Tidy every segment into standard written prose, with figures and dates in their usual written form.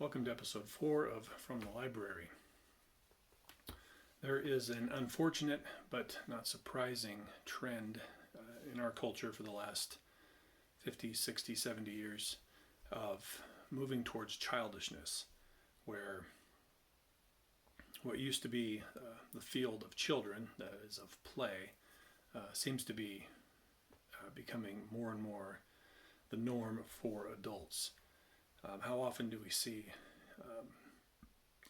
Welcome to episode 4 of From the Library. There is an unfortunate but not surprising trend in our culture for the last 50, 60, 70 years of moving towards childishness, where what used to be the field of children, that is of play, seems to be becoming more and more the norm for adults. How often do we see,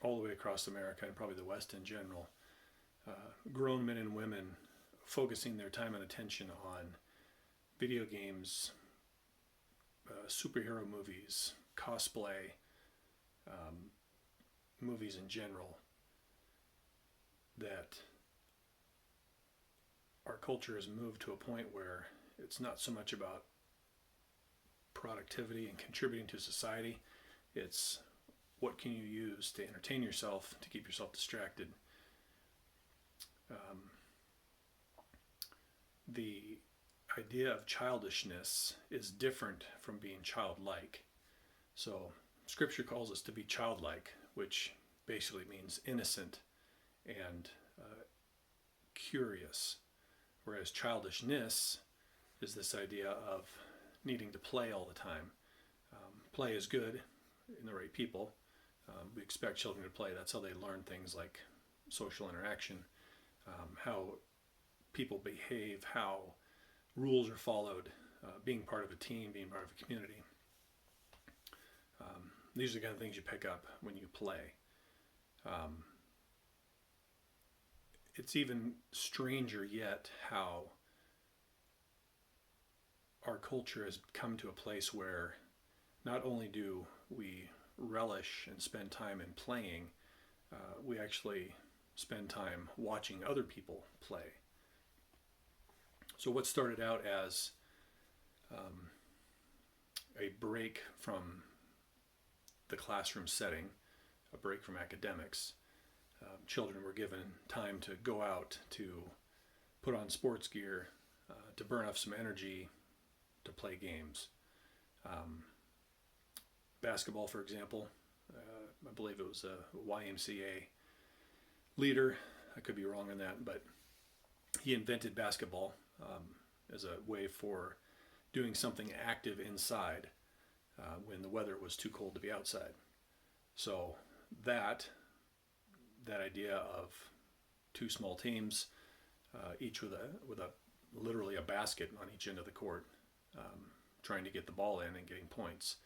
all the way across America and probably the West in general, grown men and women focusing their time and attention on video games, superhero movies, cosplay, movies in general, that our culture has moved to a point where it's not so much about productivity and contributing to society. It's what can you use to entertain yourself, to keep yourself distracted. The idea of childishness is different from being childlike. So Scripture calls us to be childlike, which basically means innocent and curious, whereas childishness is this idea of needing to play all the time. Play is good in the right people. We expect children to play. That's how they learn things like social interaction, how people behave, how rules are followed, being part of a team, being part of a community. These are the kind of things you pick up when you play. It's even stranger yet how our culture has come to a place where not only do we relish and spend time in playing, we actually spend time watching other people play. So what started out as a break from the classroom setting, a break from academics, children were given time to go out, to put on sports gear, to burn off some energy, to play games. Basketball, for example, I believe it was a YMCA leader. I could be wrong on that, but he invented basketball as a way for doing something active inside when the weather was too cold to be outside. So that idea of two small teams, each with a literally a basket on each end of the court, trying to get the ball in and getting points,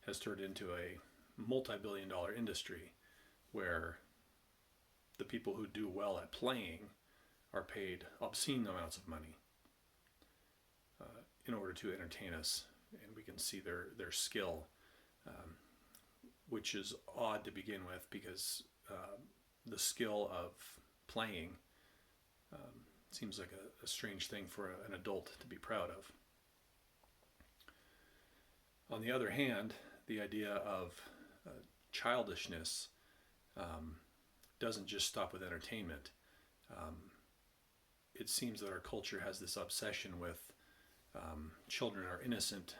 has turned into a multi-billion-dollar industry where the people who do well at playing are paid obscene amounts of money in order to entertain us, and we can see their skill, which is odd to begin with, because the skill of playing seems like a strange thing for an adult to be proud of. On the other hand, the idea of childishness doesn't just stop with entertainment. It seems that our culture has this obsession with children are innocent.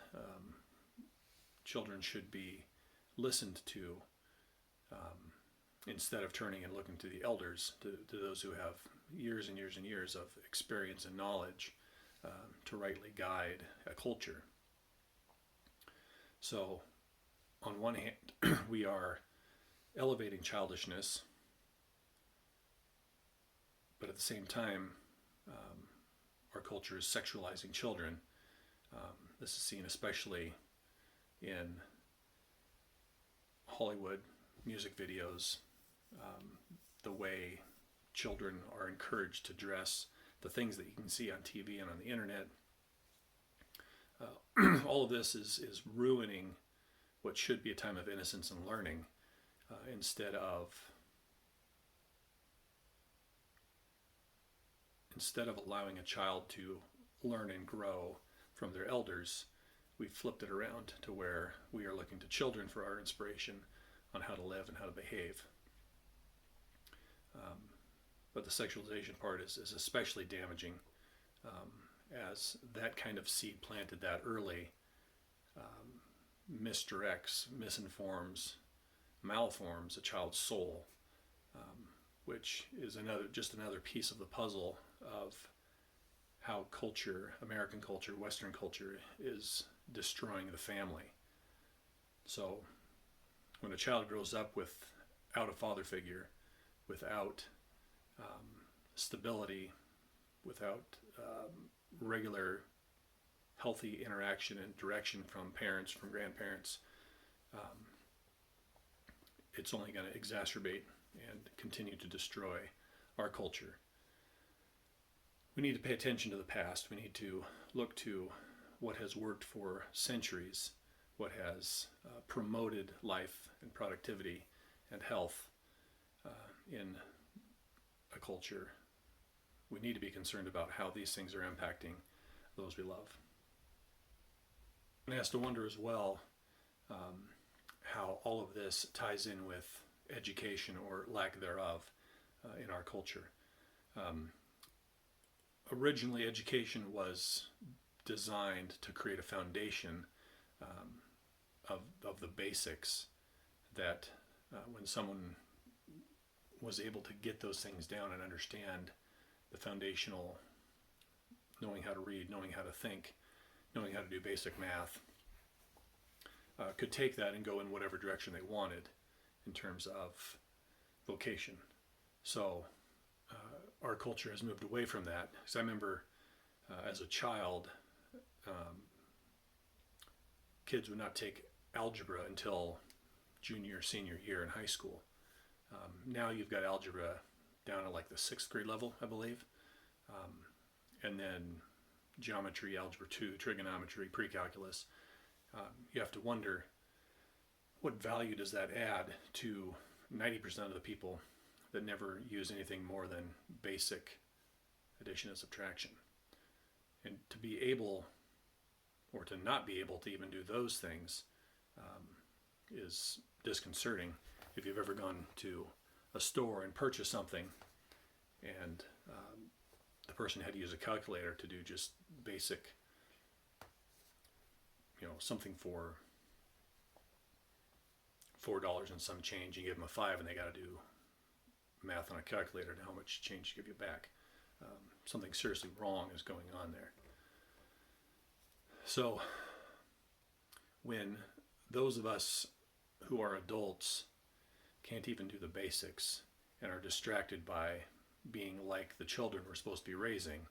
Children should be listened to, instead of turning and looking to the elders, to those who have years and years and years of experience and knowledge to rightly guide a culture. So, on one hand, we are elevating childishness, but at the same time, our culture is sexualizing children. This is seen especially in Hollywood music videos, the way children are encouraged to dress, the things that you can see on TV and on the internet. All of this is ruining what should be a time of innocence and learning, instead of allowing a child to learn and grow from their elders. We've flipped it around to where we are looking to children for our inspiration on how to live and how to behave. But the sexualization part is especially damaging, as that kind of seed planted that early misdirects, misinforms, malforms a child's soul, which is just another piece of the puzzle of how culture, American culture, Western culture, is destroying the family. So when a child grows up without a father figure, without stability, without regular healthy interaction and direction from parents, from grandparents, it's only going to exacerbate and continue to destroy our culture. We need to pay attention to the past. We need to look to what has worked for centuries, what has promoted life and productivity and health in a culture. We need to be concerned about how these things are impacting those we love. And has to wonder as well how all of this ties in with education or lack thereof in our culture. Originally, education was designed to create a foundation of the basics that when someone was able to get those things down and understand the foundational, knowing how to read, knowing how to think, knowing how to do basic math, could take that and go in whatever direction they wanted in terms of vocation. So our culture has moved away from that. Because I remember as a child, kids would not take algebra until junior, senior year in high school. Now you've got algebra down at like the 6th grade level, I believe. And then geometry, algebra 2, trigonometry, pre-calculus. You have to wonder, what value does that add to 90% of the people that never use anything more than basic addition and subtraction? And to be able, or to not be able to even do those things is disconcerting. If you've ever gone to a store and purchased something and the person had to use a calculator to do just basic, something for $4 and some change, you give them a 5 and they got to do math on a calculator to how much change to give you back. Something seriously wrong is going on there. So when those of us who are adults can't even do the basics and are distracted by being like the children we're supposed to be raising,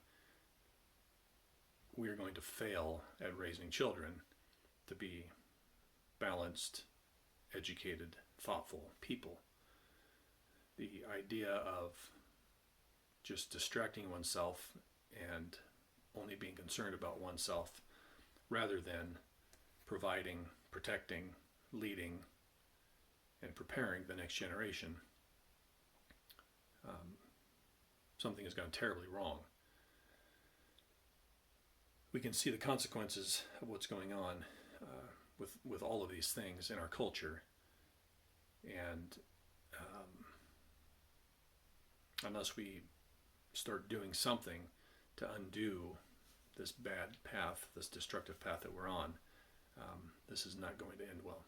we are going to fail at raising children to be balanced, educated, thoughtful people. The idea of just distracting oneself and only being concerned about oneself rather than providing, protecting, leading, and preparing the next generation, something has gone terribly wrong. We can see the consequences of what's going on with all of these things in our culture, and unless we start doing something to undo this bad path, this destructive path that we're on, this is not going to end well.